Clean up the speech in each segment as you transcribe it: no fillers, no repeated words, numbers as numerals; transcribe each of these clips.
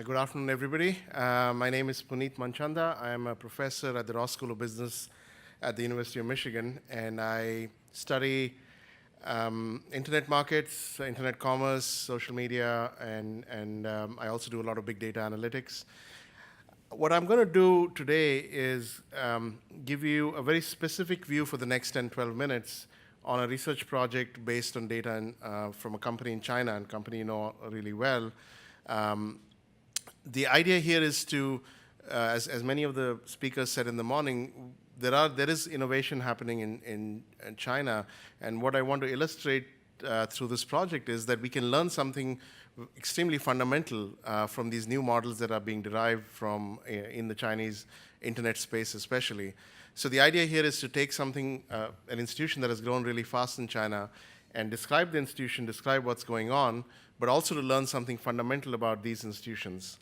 Good afternoon, everybody. My name is Puneet Manchanda. I am a professor at the Ross School of Business at the University of Michigan, and I study internet markets, internet commerce, social media, and I also do a lot of big data analytics. What I'm going to do today is give you a very specific view for the next 10, 12 minutes on a research project based on data from a company in China, and a company you know really well. The idea here is to, as many of the speakers said in the morning, there is innovation happening in China, and what I want to illustrate through this project is that we can learn something extremely fundamental from these new models that are being derived from in the Chinese internet space especially. So the idea here is to take something, an institution that has grown really fast in China, and describe the institution, describe what's going on, but also to learn something fundamental about these institutions.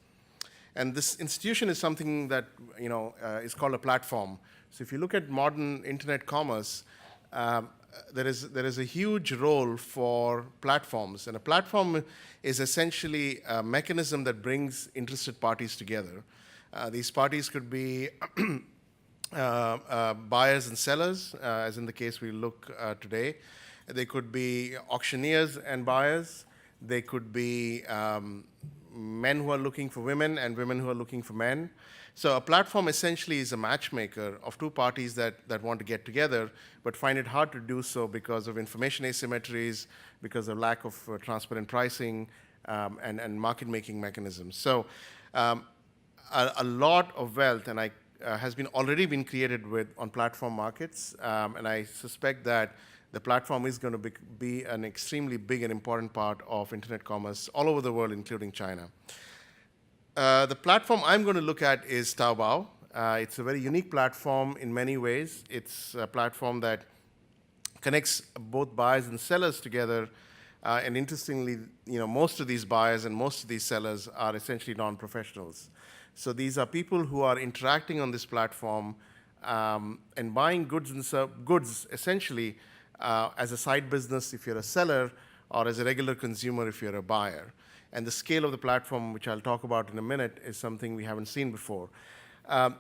And this institution is something that is called a platform. So if you look at modern internet commerce, there is a huge role for platforms. And a platform is essentially a mechanism that brings interested parties together. These parties could be buyers and sellers, as in the case we look today. They could be auctioneers and buyers. They could be men who are looking for women and women who are looking for men. So a platform essentially is a matchmaker of two parties that want to get together, but find it hard to do so because of information asymmetries, because of lack of transparent pricing, and market-making mechanisms. So a lot of wealth has already been created on platform markets, and I suspect that the platform is going to be an extremely big and important part of internet commerce all over the world, including China. The platform I'm going to look at is Taobao. It's a very unique platform in many ways. It's a platform that connects both buyers and sellers together. And interestingly, most of these buyers and most of these sellers are essentially non-professionals. So these are people who are interacting on this platform and buying goods essentially as a side business if you're a seller, or as a regular consumer if you're a buyer. And the scale of the platform, which I'll talk about in a minute, is something we haven't seen before.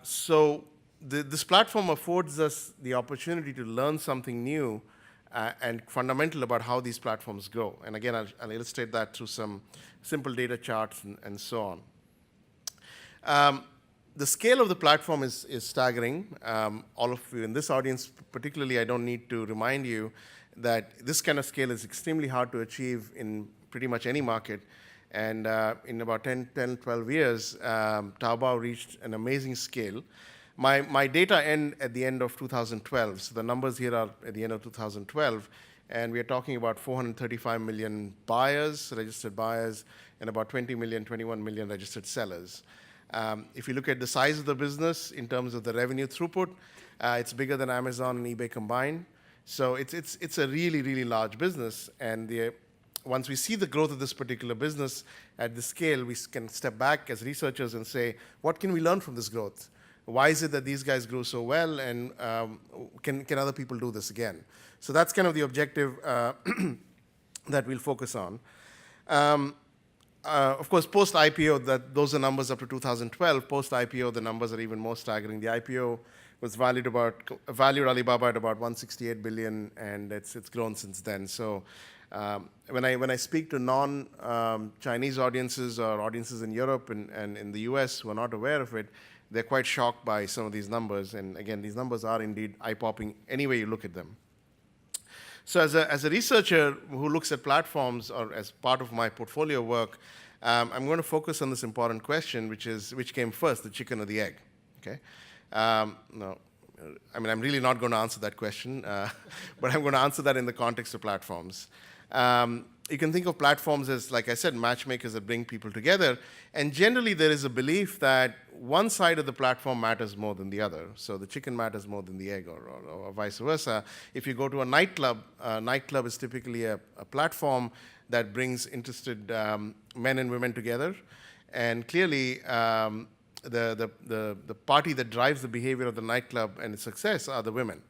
So this platform affords us the opportunity to learn something new and fundamental about how these platforms go. And again, I'll illustrate that through some simple data charts and so on. The scale of the platform is staggering. All of you in this audience, particularly, I don't need to remind you that this kind of scale is extremely hard to achieve in pretty much any market. And in about 10, 12 years, Taobao reached an amazing scale. My data end at the end of 2012. So the numbers here are at the end of 2012. And we are talking about 435 million buyers, registered buyers, and about 21 million registered sellers. If you look at the size of the business in terms of the revenue throughput, it's bigger than Amazon and eBay combined. So it's a really, really large business. And once we see the growth of this particular business at this scale, we can step back as researchers and say, what can we learn from this growth? Why is it that these guys grew so well, and can other people do this again? So that's kind of the objective that we'll focus on. Of course, post-IPO, those are numbers up to 2012. Post-IPO, the numbers are even more staggering. The IPO was valued Alibaba at about 168 billion, and it's grown since then. So when I speak to non-Chinese audiences or audiences in Europe and in the US who are not aware of it, they're quite shocked by some of these numbers. And again, these numbers are indeed eye-popping any way you look at them. So as a researcher who looks at platforms, or as part of my portfolio work, I'm going to focus on this important question, which came first, the chicken or the egg? Okay. No, I mean, I'm really not going to answer that question, but I'm going to answer that in the context of platforms. You can think of platforms as, like I said, matchmakers that bring people together. And generally, there is a belief that one side of the platform matters more than the other. So the chicken matters more than the egg, or vice versa. If you go to a nightclub is typically a platform that brings interested men and women together. And clearly, the party that drives the behavior of the nightclub and its success are the women.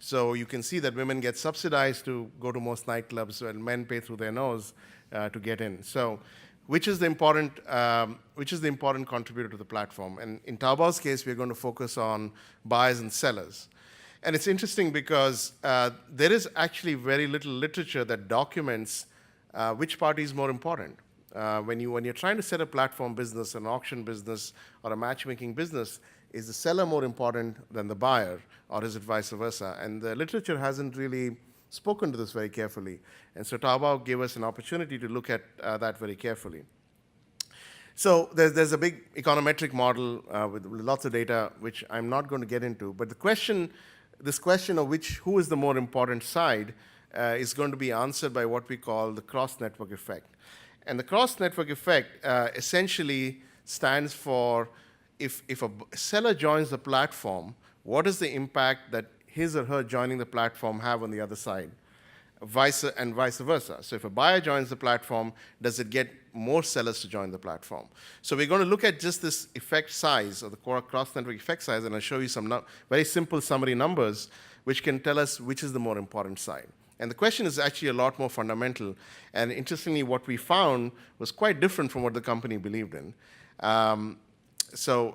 So you can see that women get subsidized to go to most nightclubs, and men pay through their nose to get in. So which is the important contributor to the platform. And in Taobao's case, we're going to focus on buyers and sellers. And it's interesting because there is actually very little literature that documents which party is more important. When you're trying to set a platform business, an auction business, or a matchmaking business, is the seller more important than the buyer, or is it vice versa? And the literature hasn't really spoken to this very carefully. And so Taobao gave us an opportunity to look at that very carefully. So there's a big econometric model with lots of data, which I'm not going to get into. But this question of who is the more important side is going to be answered by what we call the cross-network effect. And the cross-network effect essentially stands for if a seller joins the platform, what is the impact that his or her joining the platform have on the other side, vice versa. So if a buyer joins the platform, does it get more sellers to join the platform? So we're going to look at just this effect size, or the cross-network effect size, and I'll show you some very simple summary numbers which can tell us which is the more important side. And the question is actually a lot more fundamental. And interestingly, what we found was quite different from what the company believed in. So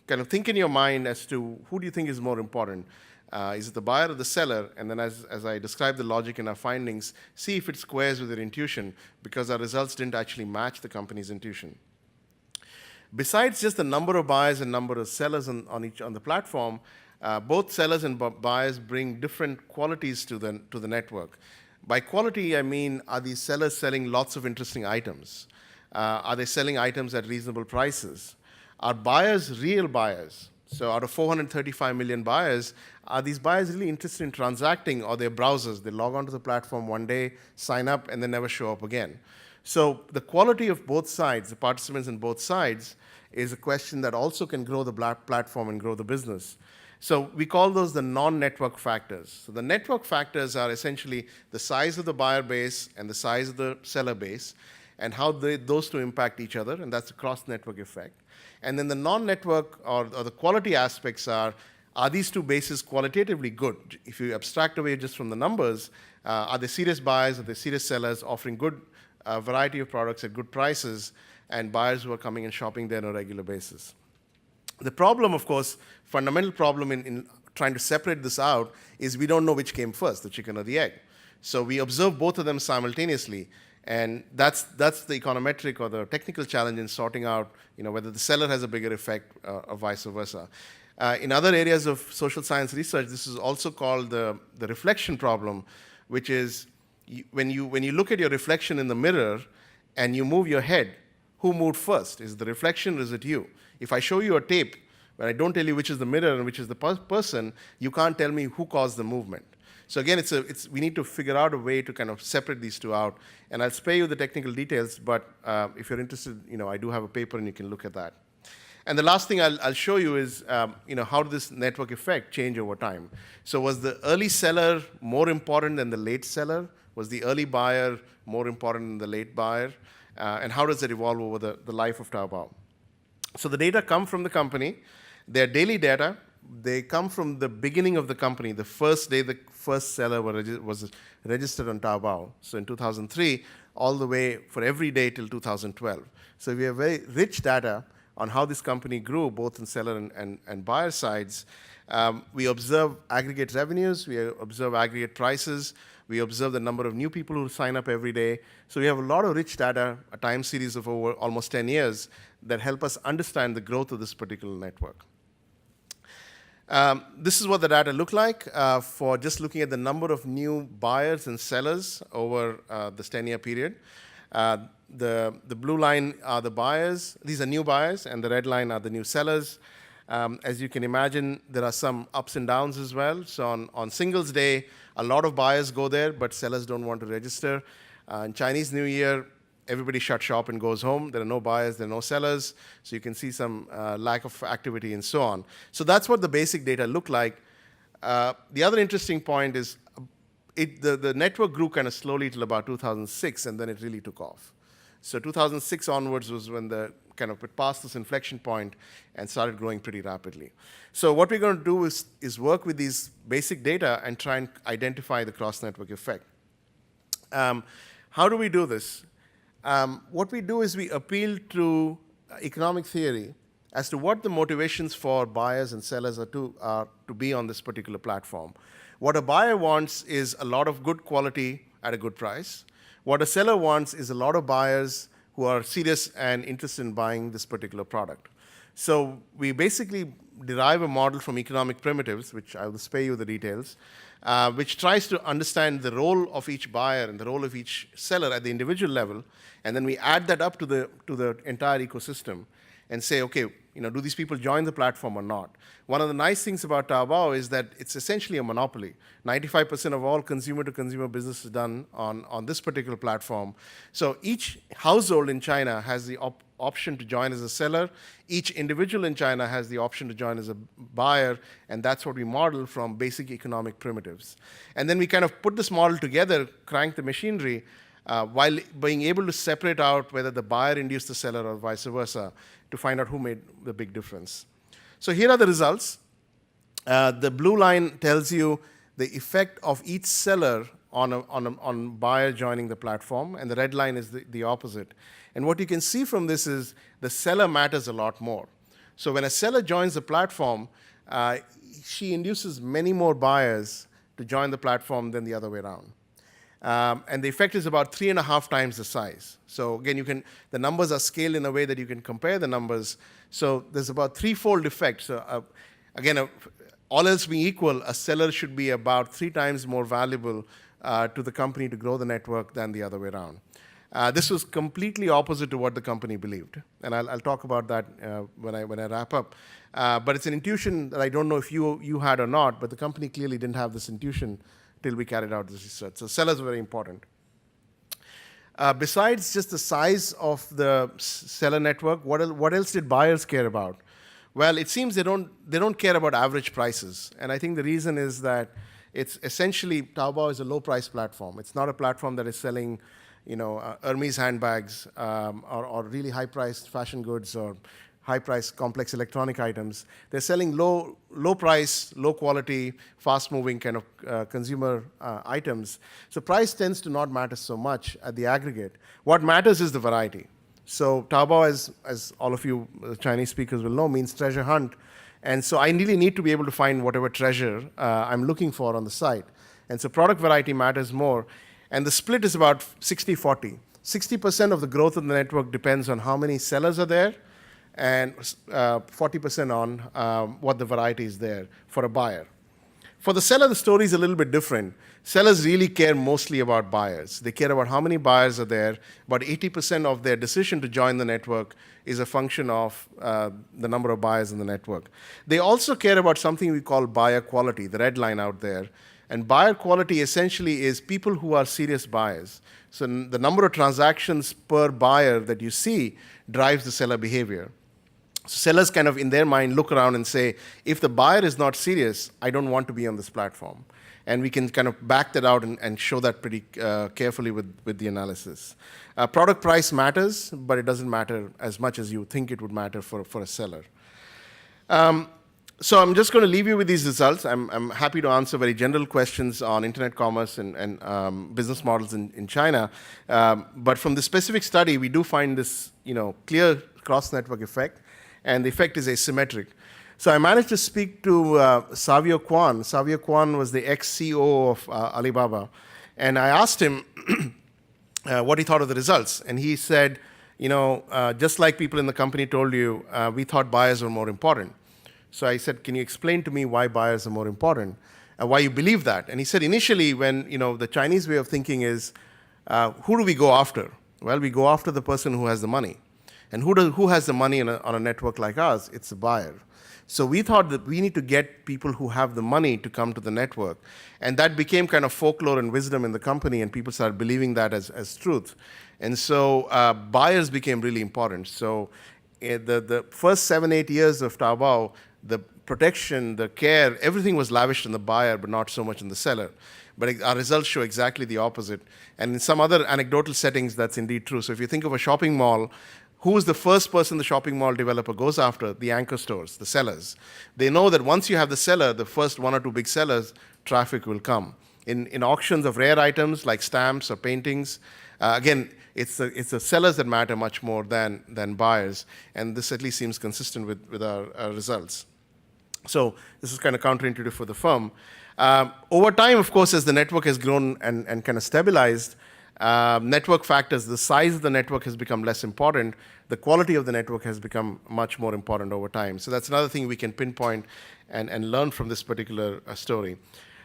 kind of think in your mind as to who do you think is more important. Is it the buyer or the seller? And then as I describe the logic in our findings, see if it squares with your intuition, because our results didn't actually match the company's intuition. Besides just the number of buyers and number of sellers on the platform, both sellers and buyers bring different qualities to the network. By quality, I mean, are these sellers selling lots of interesting items? Are they selling items at reasonable prices? Are buyers real buyers? So out of 435 million buyers, are these buyers really interested in transacting, or they're browsers? They log onto the platform one day, sign up, and then never show up again. So the quality of both sides, the participants in both sides, is a question that also can grow the platform and grow the business. So we call those the non-network factors. So the network factors are essentially the size of the buyer base and the size of the seller base, and how those two impact each other, and that's a cross-network effect. And then the non-network or the quality aspects are these two bases qualitatively good? If you abstract away just from the numbers, are they serious buyers, are they serious sellers offering good variety of products at good prices, and buyers who are coming and shopping there on a regular basis? The problem, of course, fundamental problem in trying to separate this out is we don't know which came first, the chicken or the egg. So we observe both of them simultaneously. And that's the econometric or the technical challenge in sorting out, whether the seller has a bigger effect or vice versa. In other areas of social science research, this is also called the reflection problem, which is when you look at your reflection in the mirror and you move your head, who moved first? Is it the reflection or is it you? If I show you a tape, but I don't tell you which is the mirror and which is the person, you can't tell me who caused the movement. So again, we need to figure out a way to kind of separate these two out. And I'll spare you the technical details, but if you're interested, I do have a paper and you can look at that. And the last thing I'll show you is, how did this network effect change over time? So was the early seller more important than the late seller? Was the early buyer more important than the late buyer? And how does it evolve over the life of Taobao? So the data come from the company. They're daily data. They come from the beginning of the company, the first day the first seller was registered on Taobao. So in 2003, all the way for every day till 2012. So we have very rich data on how this company grew, both in seller and buyer sides. We observe aggregate revenues, we observe aggregate prices, we observe the number of new people who sign up every day. So we have a lot of rich data, a time series of over almost 10 years, that help us understand the growth of this particular network. This is what the data look like for just looking at the number of new buyers and sellers over this 10-year period. The blue line are the buyers. These are new buyers, and the red line are the new sellers. As you can imagine, there are some ups and downs as well. So on Singles Day, a lot of buyers go there, but sellers don't want to register. In Chinese New Year, everybody shuts shop and goes home. There are no buyers, there are no sellers. So you can see some lack of activity and so on. So that's what the basic data look like. The other interesting point is the network grew kind of slowly till about 2006, and then it really took off. So 2006 onwards was when it passed this inflection point and started growing pretty rapidly. So what we're going to do is work with these basic data and try and identify the cross-network effect. How do we do this? What we do is we appeal to economic theory as to what the motivations for buyers and sellers are to be on this particular platform. What a buyer wants is a lot of good quality at a good price. What a seller wants is a lot of buyers who are serious and interested in buying this particular product. So we basically derive a model from economic primitives, which I will spare you the details, which tries to understand the role of each buyer and the role of each seller at the individual level, and then we add that up to the entire ecosystem and say, okay, do these people join the platform or not? One of the nice things about Taobao is that it's essentially a monopoly. 95% of all consumer-to-consumer business is done on this particular platform. So each household in China has the option to join as a seller. Each individual in China has the option to join as a buyer, and that's what we model from basic economic primitives. And then we kind of put this model together, crank the machinery, while being able to separate out whether the buyer induced the seller or vice versa to find out who made the big difference. So here are the results. The blue line tells you the effect of each seller on buyer joining the platform, and the red line is the opposite. And what you can see from this is the seller matters a lot more. So when a seller joins the platform, she induces many more buyers to join the platform than the other way around. And the effect is about 3.5 times the size. So again, the numbers are scaled in a way that you can compare the numbers. So there's about threefold effect. So again, all else being equal, a seller should be about 3 times more valuable to the company to grow the network than the other way around. This was completely opposite to what the company believed, and I'll talk about that when I wrap up. But it's an intuition that I don't know if you had or not, but the company clearly didn't have this intuition till we carried out this research. So sellers are very important. Besides just the size of the seller network, what else did buyers care about? Well, it seems they don't care about average prices, and I think the reason is that it's essentially Taobao is a low-price platform. It's not a platform that is selling Hermes handbags or really high-priced fashion goods or high-priced complex electronic items. They're selling low price, low quality, fast-moving kind of consumer items. So price tends to not matter so much at the aggregate. What matters is the variety. So Taobao, as all of you Chinese speakers will know, means treasure hunt. And so I really need to be able to find whatever treasure I'm looking for on the site. And so product variety matters more. And the split is about 60-40. 60% of the growth of the network depends on how many sellers are there, and 40% on what the variety is there for a buyer. For the seller, the story is a little bit different. Sellers really care mostly about buyers. They care about how many buyers are there. About 80% of their decision to join the network is a function of the number of buyers in the network. They also care about something we call buyer quality, the red line out there. And buyer quality essentially is people who are serious buyers. So the number of transactions per buyer that you see drives the seller behavior. So sellers kind of in their mind look around and say, if the buyer is not serious, I don't want to be on this platform. And we can kind of back that out and show that pretty carefully with the analysis. Product price matters, but it doesn't matter as much as you think it would matter for a seller. So I'm just going to leave you with these results. I'm happy to answer very general questions on internet commerce and business models in China. But from the specific study, we do find this clear cross-network effect, and the effect is asymmetric. So I managed to speak to Savio Kwan. Savio Kwan was the ex-CEO of Alibaba, and I asked him what he thought of the results. And he said, just like people in the company told you, we thought buyers were more important. So I said, can you explain to me why buyers are more important and why you believe that? And he said, initially, when the Chinese way of thinking is, who do we go after? Well, we go after the person who has the money. And who has the money on a network like ours? It's the buyer. So we thought that we need to get people who have the money to come to the network. And that became kind of folklore and wisdom in the company, and people started believing that as truth. And so buyers became really important. So the first 7-8 years of Taobao, the protection, the care, everything was lavished on the buyer, but not so much on the seller. But our results show exactly the opposite. And in some other anecdotal settings, that's indeed true. So if you think of a shopping mall, who is the first person the shopping mall developer goes after? The anchor stores, the sellers. They know that once you have the seller, the first 1 or 2 big sellers, traffic will come. in auctions of rare items like stamps or paintings. Again, it's the sellers that matter much more than buyers, and this at least seems consistent with our results. So this is kind of counterintuitive for the firm. Over time, of course, as the network has grown and kind of stabilized, network factors, the size of the network has become less important. The quality of the network has become much more important over time. So that's another thing we can pinpoint and learn from this particular story.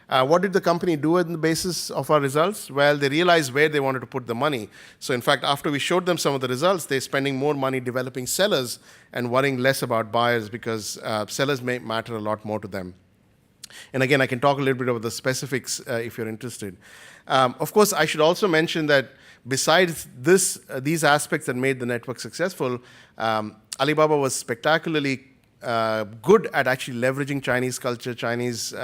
What did the company do on the basis of our results? Well, they realized where they wanted to put the money. So in fact, after we showed them some of the results, they're spending more money developing sellers and worrying less about buyers, because sellers may matter a lot more to them. And again, I can talk a little bit about the specifics if you're interested. Of course, I should also mention that besides these aspects that made the network successful, Alibaba was spectacularly good at actually leveraging Chinese culture, Chinese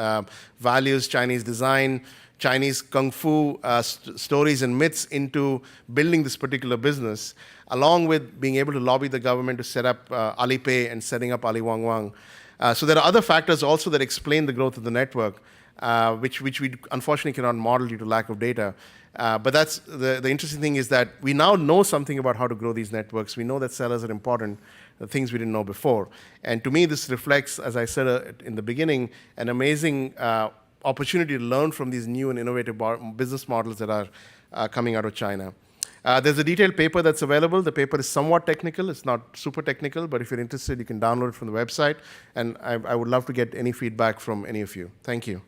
values, Chinese design, Chinese kung fu stories and myths into building this particular business, along with being able to lobby the government to set up Alipay and setting up Ali Wang Wang. So there are other factors also that explain the growth of the network, which we unfortunately cannot model due to lack of data. But that's the interesting thing is that we now know something about how to grow these networks. We know that sellers are important, the things we didn't know before. And to me, this reflects, as I said in the beginning, an amazing opportunity to learn from these new and innovative business models that are coming out of China. There's a detailed paper that's available. The paper is somewhat technical. It's not super technical, but if you're interested, you can download it from the website. And I would love to get any feedback from any of you. Thank you.